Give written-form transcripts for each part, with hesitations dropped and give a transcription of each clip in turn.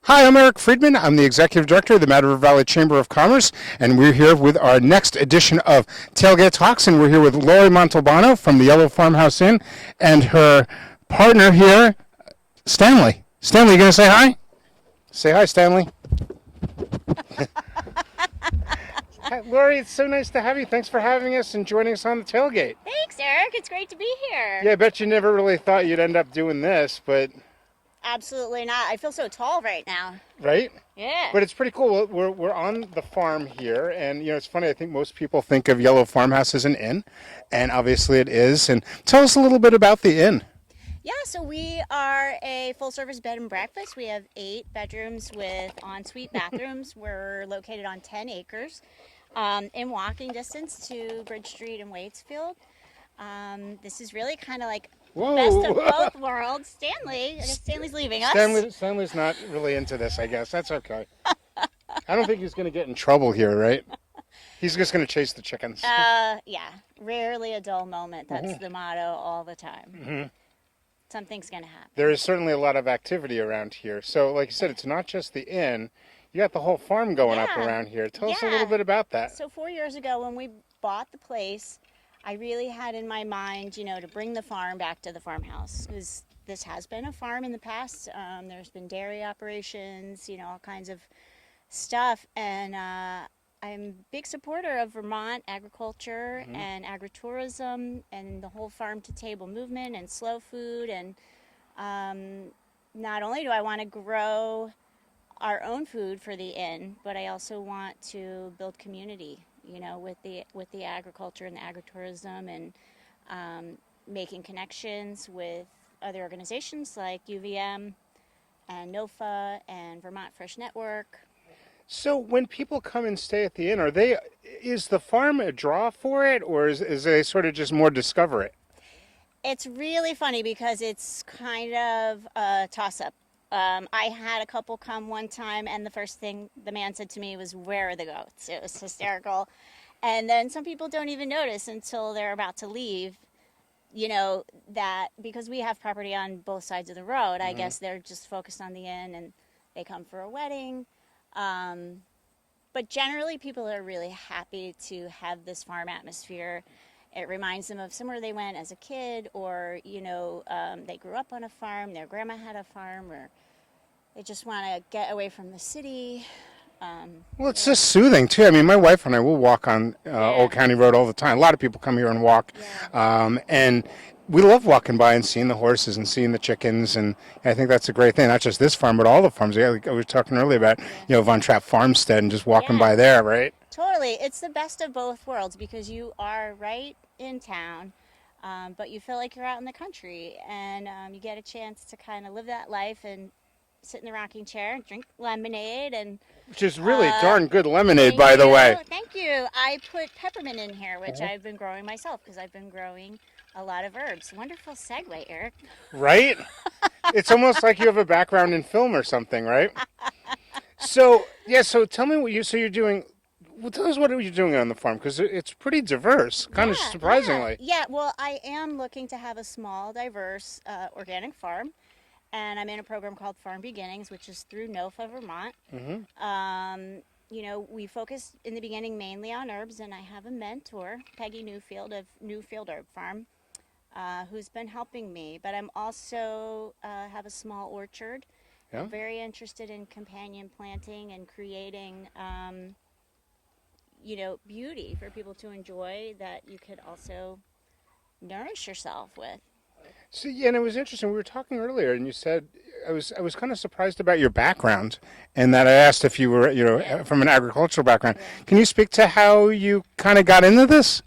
Hi, I'm Eric Friedman. I'm the Executive Director of the Mad River Valley Chamber of Commerce, and we're here with our next edition of Tailgate Talks, and we're here with Lori Montelbano from the Yellow Farmhouse Inn and her partner here, Stanley. Stanley, you going to say hi? Say hi, Stanley. Hi, Lori, it's so nice to have you. Thanks for having us and joining us on the tailgate. Thanks, Eric. It's great to be here. Yeah, I bet you never really thought you'd end up doing this, but... Absolutely not. I feel so tall right now. Right? Yeah. But it's pretty cool. We're on the farm here, and it's funny. I think most people think of Yellow Farmhouse as an inn, and obviously it is. And tell us a little bit about the inn. Yeah, so we are a full-service bed and breakfast. We have 8 bedrooms with ensuite bathrooms. We're located on 10 acres, in walking distance to Bridge Street and Waitsfield. This is really kind of like best of both worlds. Stanley, I guess Stanley's leaving us. Stanley's not really into this, I guess. That's okay. I don't think he's going to get in trouble here, right? He's just going to chase the chickens. Yeah, rarely a dull moment. That's the motto all the time. Mm-hmm. Something's going to happen. There is certainly a lot of activity around here. So, like you said, it's not just the inn. You got the whole farm going up around here. Tell us a little bit about that. So 4 years ago when we bought the place, I really had in my mind, to bring the farm back to the farmhouse. Because this has been a farm in the past. There's been dairy operations, all kinds of stuff. And I'm a big supporter of Vermont agriculture and agritourism and the whole farm-to-table movement and slow food. And not only do I want to grow our own food for the inn, but I also want to build community, with the agriculture and the agritourism, and making connections with other organizations like UVM and NOFA and Vermont Fresh Network. So when people come and stay at the inn, is the farm a draw for it, or is they sort of just more discover it? It's really funny because it's kind of a toss-up. I had a couple come one time, and the first thing the man said to me was, "Where are the goats?" It was hysterical. And then some people don't even notice until they're about to leave, that because we have property on both sides of the road, I guess they're just focused on the inn and they come for a wedding. But generally people are really happy to have this farm atmosphere. It reminds them of somewhere they went as a kid, or, they grew up on a farm, their grandma had a farm, or they just want to get away from the city. Well, it's just soothing, too. I mean, my wife and I will walk on Old County Road all the time. A lot of people come here and walk. Yeah. And we love walking by and seeing the horses and seeing the chickens. And I think that's a great thing, not just this farm, but all the farms. I was talking earlier about, Von Trapp Farmstead and just walking by there, right? Totally. It's the best of both worlds because you are right in town, but you feel like you're out in the country, and you get a chance to kind of live that life and sit in the rocking chair and drink lemonade. Which is really darn good lemonade, by the way. Thank you. I put peppermint in here, which I've been growing myself because I've been growing a lot of herbs. Wonderful segue, Eric. Right? It's almost like you have a background in film or something, right? So tell me what you're doing. Well, tell us what you're doing on the farm, because it's pretty diverse, kind of surprisingly. Yeah, well, I am looking to have a small, diverse organic farm, and I'm in a program called Farm Beginnings, which is through NOFA Vermont. We focused in the beginning mainly on herbs, and I have a mentor, Peggy Newfield of Newfield Herb Farm, who's been helping me. But I'm also have a small orchard. Yeah. I'm very interested in companion planting and creating beauty for people to enjoy that you could also nourish yourself with. So, and it was interesting. We were talking earlier, and you said I was kind of surprised about your background, and that I asked if you were from an agricultural background. Yeah. Can you speak to how you kind of got into this?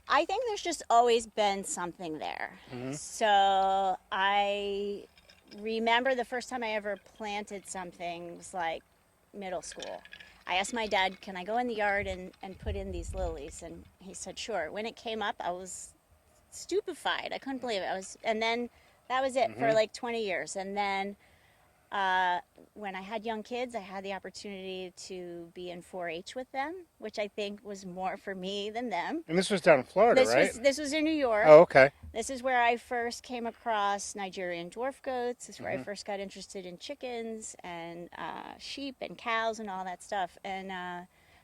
I think there's just always been something there. So I remember the first time I ever planted something was like middle school. I asked my dad, can I go in the yard and put in these lilies? And he said, sure. When it came up, I was stupefied. I couldn't believe it. And then that was it for like 20 years. And then When I had young kids, I had the opportunity to be in 4-H with them, which I think was more for me than them. And this was down in Florida, right? This was in New York. Oh, okay. This is where I first came across Nigerian dwarf goats. This is where I first got interested in chickens and sheep and cows and all that stuff. And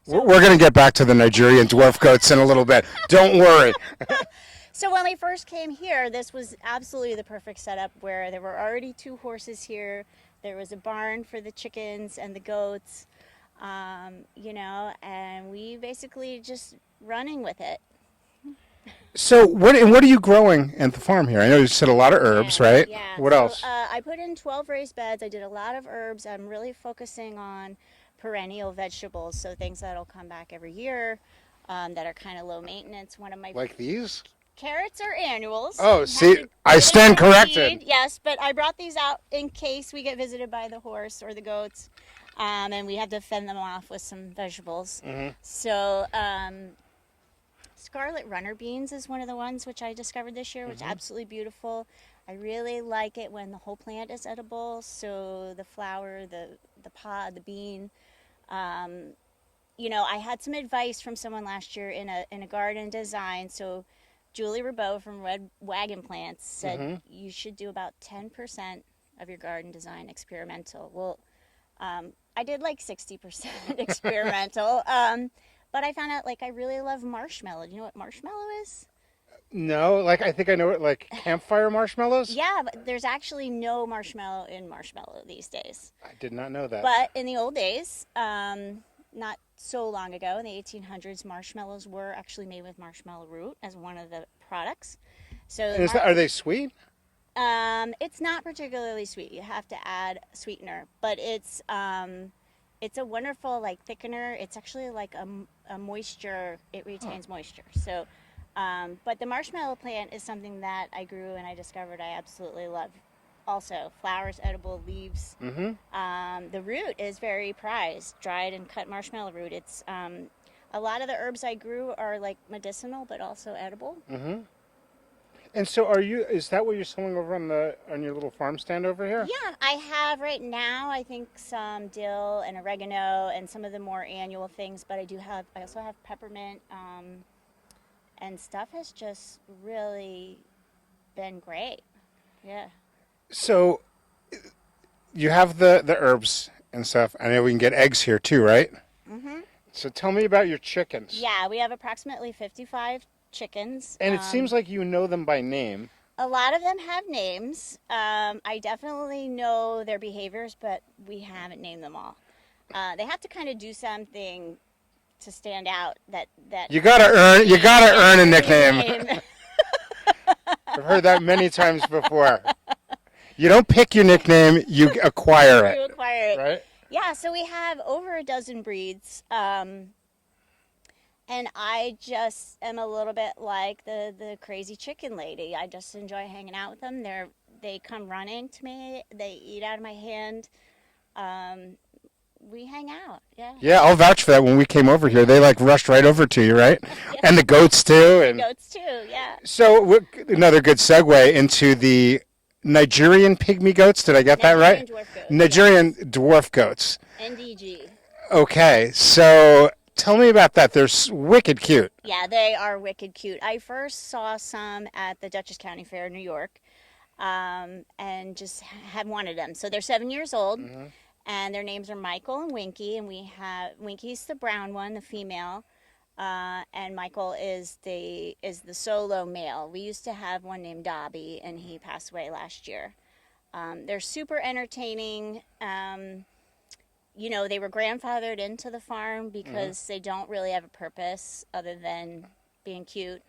We're going to get back to the Nigerian dwarf goats in a little bit. Don't worry. so when we first came here, this was absolutely the perfect setup where there were already 2 horses here. There was a barn for the chickens and the goats, you know, and we basically just running with it. So what are you growing at the farm here? I know you said a lot of herbs, right? Yeah. What else? I put in 12 raised beds. I did a lot of herbs. I'm really focusing on perennial vegetables, so things that'll come back every year, that are kind of low maintenance. One of my Like these? carrots are annuals. Oh, see, I stand corrected. Yes, but I brought these out in case we get visited by the horse or the goats, and we have to fend them off with some vegetables. So scarlet runner beans is one of the ones which I discovered this year, which is absolutely beautiful. I really like it when the whole plant is edible, so the flower, the pod, the bean. You know, I had some advice from someone last year in a garden design. So Julie Rabeau from Red Wagon Plants said you should do about 10% of your garden design experimental. Well, I did like 60% experimental, but I found out like I really love marshmallow. Do you know what marshmallow is? No, like I think I know it, like campfire marshmallows? Yeah, but there's actually no marshmallow in marshmallow these days. I did not know that. But in the old days, not so long ago, in the 1800s, marshmallows were actually made with marshmallow root as one of the products. So And are they sweet? it's not particularly sweet. You have to add sweetener, but it's a wonderful like thickener. It's actually like a moisture. It retains moisture. So, but the marshmallow plant is something that I grew and I discovered I absolutely love. Also, flowers, edible, leaves. The root is very prized. Dried and cut marshmallow root. It's a lot of the herbs I grew are like medicinal, but also edible. And so is that what you're selling over on your little farm stand over here? Yeah, I have right now, I think some dill and oregano and some of the more annual things, but I also have peppermint, and stuff has just really been great. Yeah. So you have the herbs and stuff. I know we can get eggs here too, right? So tell me about your chickens. Yeah, we have approximately 55 chickens. And it seems like you know them by name. A lot of them have names. I definitely know their behaviors, but we haven't named them all. They have to kind of do something to stand out. That you gotta earn a nickname. I've heard that many times before. You don't pick your nickname; you acquire it. You acquire it, right? Yeah. So we have over a dozen breeds. And I just am a little bit like the crazy chicken lady. I just enjoy hanging out with them. They come running to me. They eat out of my hand. We hang out. Yeah. Yeah, I'll vouch for that. When we came over here, they like rushed right over to you, right? Yeah. And the goats too. And goats too. Yeah. so another good segue into the Nigerian pygmy goats. Did I get that right? Dwarf goats, Nigerian dwarf goats. NDG. Okay, so tell me about that. They're wicked cute. Yeah, they are wicked cute. I first saw some at the Dutchess County Fair in New York, and just have wanted them. So they're 7 years old, and their names are Michael and Winky. And we have Winky's the brown one, the female, and Michael is the solo male. We used to have one named Dobby, and he passed away last year. They're super entertaining. You know, they were grandfathered into the farm because they don't really have a purpose other than being cute.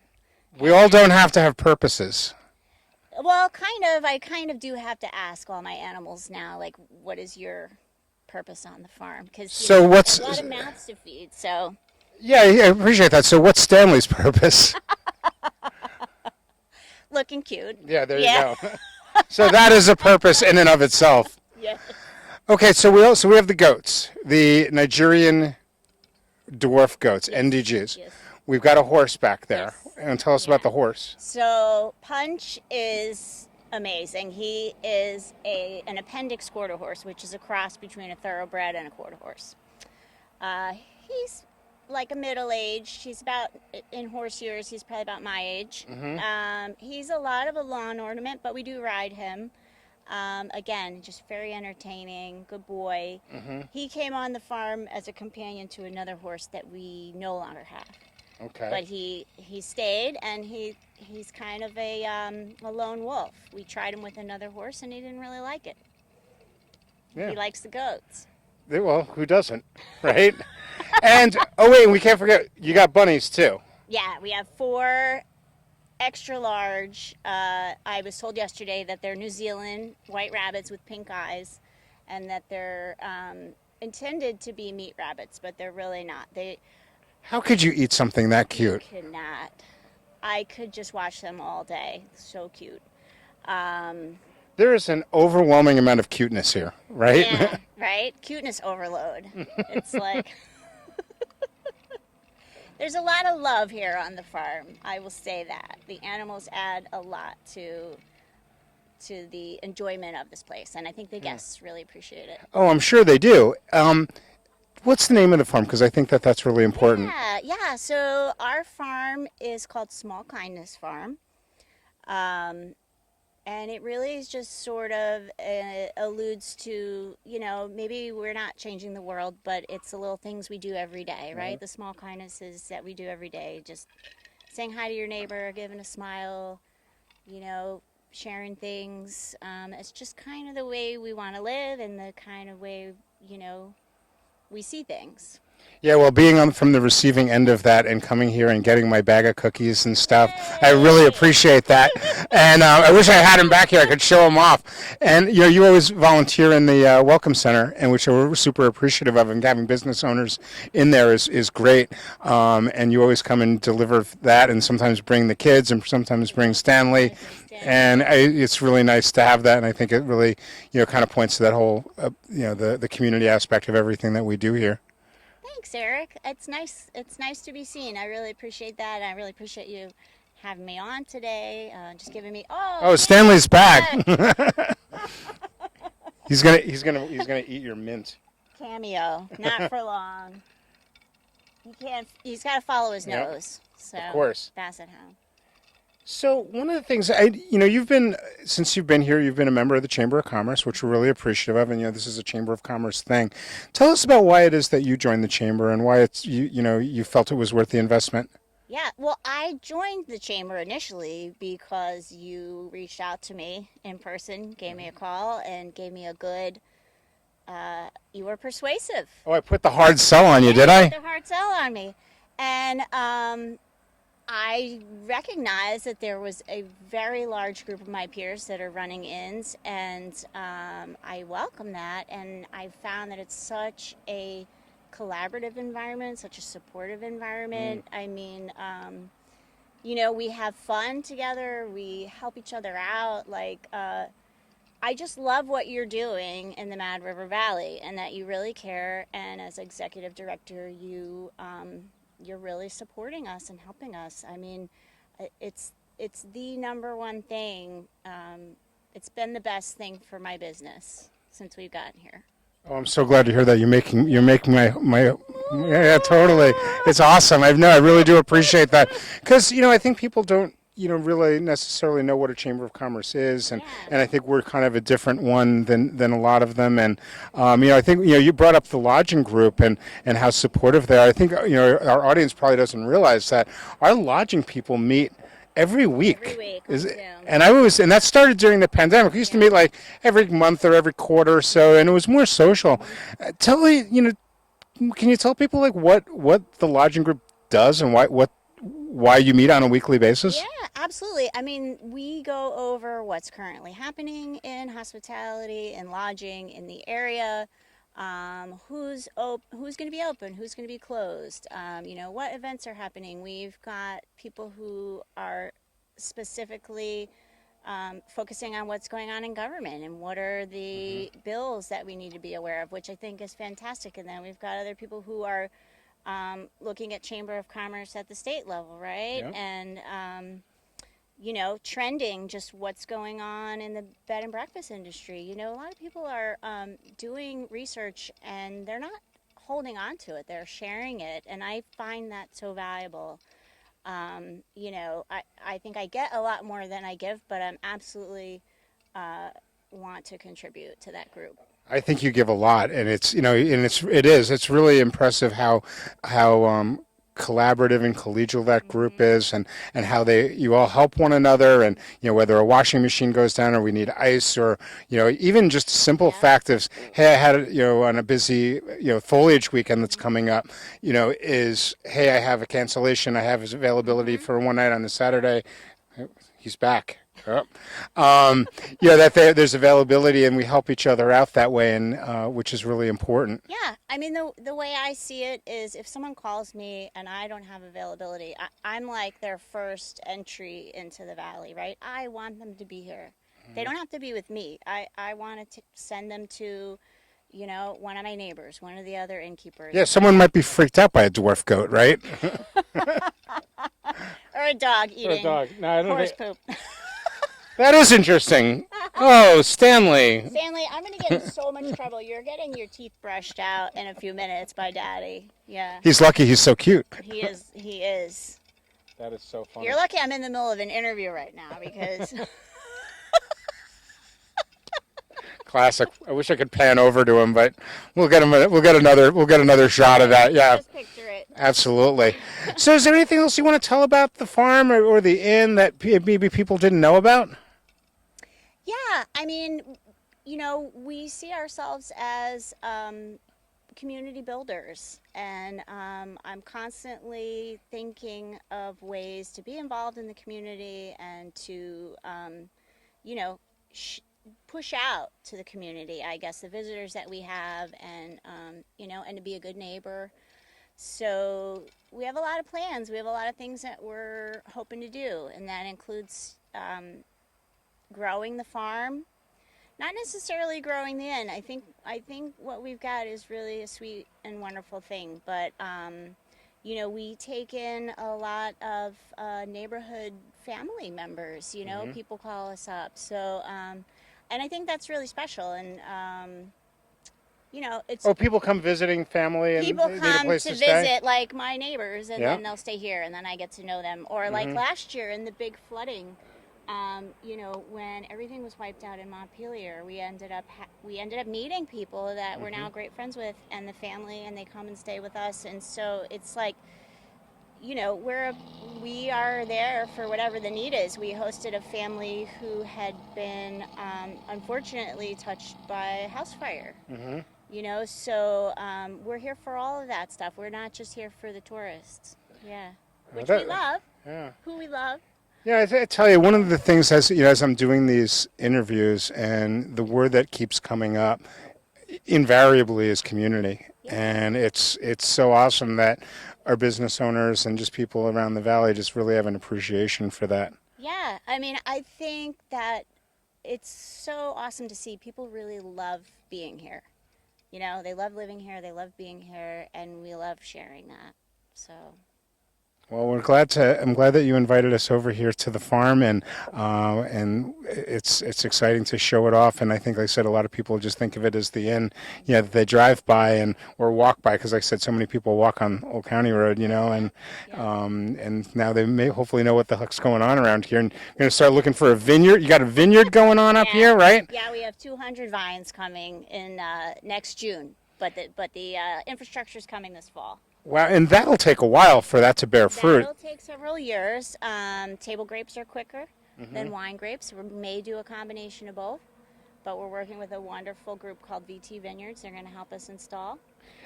We all don't have to have purposes. Well, kind of. I kind of do have to ask all my animals now, like, what is your purpose on the farm? Because a lot of mouths to feed, so. Yeah, I appreciate that. So what's Stanley's purpose? Looking cute. Yeah, there you go. So that is a purpose in and of itself. Yeah. Okay, so we have the goats, the Nigerian dwarf goats, NDGs. Yes. We've got a horse back there. Yes. And tell us about the horse. So Punch is amazing. He is an appendix quarter horse, which is a cross between a thoroughbred and a quarter horse. He's like a middle aged. He's about, in horse years, he's probably about my age. He's a lot of a lawn ornament, but we do ride him. Again, just very entertaining, good boy. He came on the farm as a companion to another horse that we no longer have. Okay. But he stayed, and he's kind of a lone wolf. We tried him with another horse, and he didn't really like it. Yeah. He likes the goats. Well, who doesn't, right? And, oh wait, we can't forget, you got bunnies too. Yeah, we have 4 extra large. I was told yesterday that they're New Zealand white rabbits with pink eyes, and that they're intended to be meat rabbits, but they're really not. How could you eat something that cute? You could not. I could just watch them all day. So cute. There is an overwhelming amount of cuteness here, right? Yeah, right? Cuteness overload. It's like... There's a lot of love here on the farm. I will say that. The animals add a lot to the enjoyment of this place, and I think the guests really appreciate it. Oh, I'm sure they do. What's the name of the farm? Because I think that's really important. Yeah. So our farm is called Small Kindness Farm. And it really is just sort of alludes to, maybe we're not changing the world, but it's the little things we do every day, right? The small kindnesses that we do every day. Just saying hi to your neighbor, giving a smile, sharing things. It's just kind of the way we want to live, and the kind of way, we see things. Yeah, well, being from the receiving end of that and coming here and getting my bag of cookies and stuff, I really appreciate that. And I wish I had him back here. I could show him off. And you always volunteer in the Welcome Center, and which we're super appreciative of. And having business owners in there is great. And you always come and deliver that, and sometimes bring the kids, and sometimes bring Stanley. And it's really nice to have that. And I think it really, kind of points to that whole, the community aspect of everything that we do here. Thanks, Eric. It's nice. It's nice to be seen. I really appreciate that. I really appreciate you having me on today. Just giving me. Oh, Stanley's back. he's gonna eat your mint. Cameo, not for long. He can't. He's got to follow his nose. So of course. That's at home. So one of the things, since you've been here, you've been a member of the Chamber of Commerce, which we're really appreciative of, and this is a Chamber of Commerce thing. Tell us about why it is that you joined the Chamber and why you felt it was worth the investment. Yeah, well, I joined the Chamber initially because you reached out to me in person, gave me a call, and gave me a good. You were persuasive. Oh, I put the hard sell on you, did I? You put the hard sell on me, and I recognized that there was a very large group of my peers that are running inns, and I welcome that, and I found that it's such a collaborative environment, such a supportive environment. I mean, we have fun together, we help each other out, I just love what you're doing in the Mad River Valley, and that you really care, and as executive director, you're really supporting us and helping us. I mean, it's the number one thing. It's been the best thing for my business since we've gotten here. Oh, I'm so glad to hear that. You're making my yeah, totally. It's awesome. I really do appreciate that, because I think people don't really necessarily know what a Chamber of Commerce is, and I think we're kind of a different one than a lot of them. And I think you brought up the lodging group and how supportive they are. I think our audience probably doesn't realize that our lodging people meet every week. And and that started during the pandemic. We used to meet like every month or every quarter or so, and it was more social. Can you tell people what the lodging group does and why you meet on a weekly basis? Yeah, absolutely. I mean, we go over what's currently happening in hospitality and lodging in the area. Who's going to be open, who's going to be closed, what events are happening. We've got people who are specifically focusing on what's going on in government and what are the bills that we need to be aware of, which I think is fantastic. And then we've got other people who are looking at Chamber of Commerce at the state level, right? Yeah. And trending, just what's going on in the bed and breakfast industry. A lot of people are doing research and they're not holding on to it, they're sharing it. And I find that so valuable. I think I get a lot more than I give, but I'm absolutely want to contribute to that group. I think you give a lot, and it's really impressive how collaborative and collegial that group is, and how you all help one another, and whether a washing machine goes down or we need ice, or even just a simple fact of, hey, I had on a busy foliage weekend that's coming up, is, hey, I have a cancellation, I have availability for one night on the Saturday. He's back. Yep. That there's availability, and we help each other out that way, and which is really important. Yeah, I mean, the way I see it is, if someone calls me and I don't have availability, I'm like their first entry into the valley, right? I want them to be here. They don't have to be with me. I want to send them to, one of my neighbors, one of the other innkeepers. Yeah, someone might be freaked out by a dwarf goat, right? Or a dog eating No, I don't horse poop. That is interesting. Oh, Stanley. Stanley, I'm going to get in so much trouble. You're getting your teeth brushed out in a few minutes by Daddy. Yeah. He's lucky he's so cute. He is. He is. That is so funny. You're lucky I'm in the middle of an interview right now, because... Classic. I wish I could pan over to him, but we'll get another shot of that. Yeah. Just picture it. Absolutely. So is there anything else you want to tell about the farm or the inn that maybe people didn't know about? Yeah, I mean, we see ourselves as community builders, and I'm constantly thinking of ways to be involved in the community and to, push out to the community, I guess, the visitors that we have, and, and to be a good neighbor. So we have a lot of plans. We have a lot of things that we're hoping to do, and that includes growing the farm, not necessarily growing the inn. I think what we've got is really a sweet and wonderful thing. But we take in a lot of neighborhood family members. People call us up. So and I think that's really special. And it's people come visiting family and people they need a come place to stay? visit, like my neighbors, and then they'll stay here, and then I get to know them. Or like last year in the big flooding. When everything was wiped out in Montpelier, we ended up meeting people that we're now great friends with, and the family, and they come and stay with us. And so it's like, we are there for whatever the need is. We hosted a family who had been unfortunately touched by a house fire. So we're here for all of that stuff. We're not just here for the tourists. Yeah, which we love. Yeah. Who we love. Yeah, I tell you, one of the things as I'm doing these interviews, and the word that keeps coming up invariably is community. And it's so awesome that our business owners and just people around the valley just really have an appreciation for that. Yeah, I mean, I think that it's so awesome to see people really love being here. They love living here, they love being here, and we love sharing that. So... Well, I'm glad that you invited us over here to the farm, and it's exciting to show it off. And I think, like I said, a lot of people just think of it as the inn, that they drive by or walk by, because, like I said, so many people walk on Old County Road, and now they may hopefully know what the heck's going on around here. And you're going to start looking for a vineyard. You got a vineyard going on up here, right? Yeah, we have 200 vines coming in next June, but the infrastructure is coming this fall. Wow, and that'll take a while for that to bear fruit. That'll take several years. Table grapes are quicker than wine grapes. We may do a combination of both, but we're working with a wonderful group called VT Vineyards. They're going to help us install.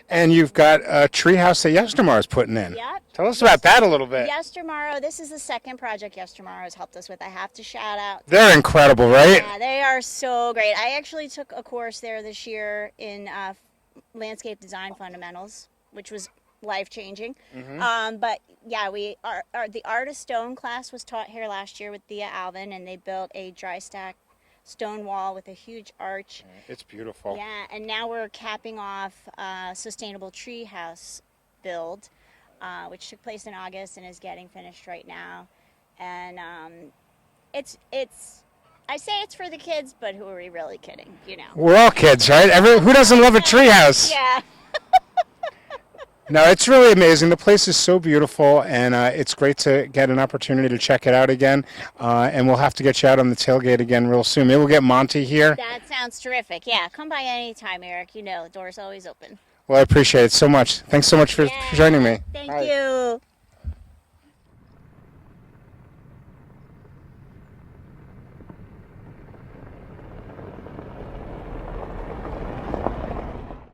And you've got a treehouse that Yestermar is putting in. Yep. Tell us about that a little bit. Yestermar, this is the second project Yestermar has helped us with. I have to shout out. They're incredible, right? Yeah, they are so great. I actually took a course there this year in landscape design fundamentals, which was life-changing. But yeah, the Art of Stone class was taught here last year with Thea Alvin, and they built a dry stack stone wall with a huge arch. It's beautiful. Yeah, and now we're capping off a sustainable tree house build, which took place in August and is getting finished right now. And it's. I say it's for the kids, but who are we really kidding? You know. We're all kids, right? Who doesn't love a treehouse? Yeah. No, it's really amazing. The place is so beautiful, and it's great to get an opportunity to check it out again. And we'll have to get you out on the tailgate again real soon. Maybe we'll get Monty here. That sounds terrific. Yeah, come by anytime, Eric. You know, the door's always open. Well, I appreciate it so much. Thanks so much for joining me. Thank you.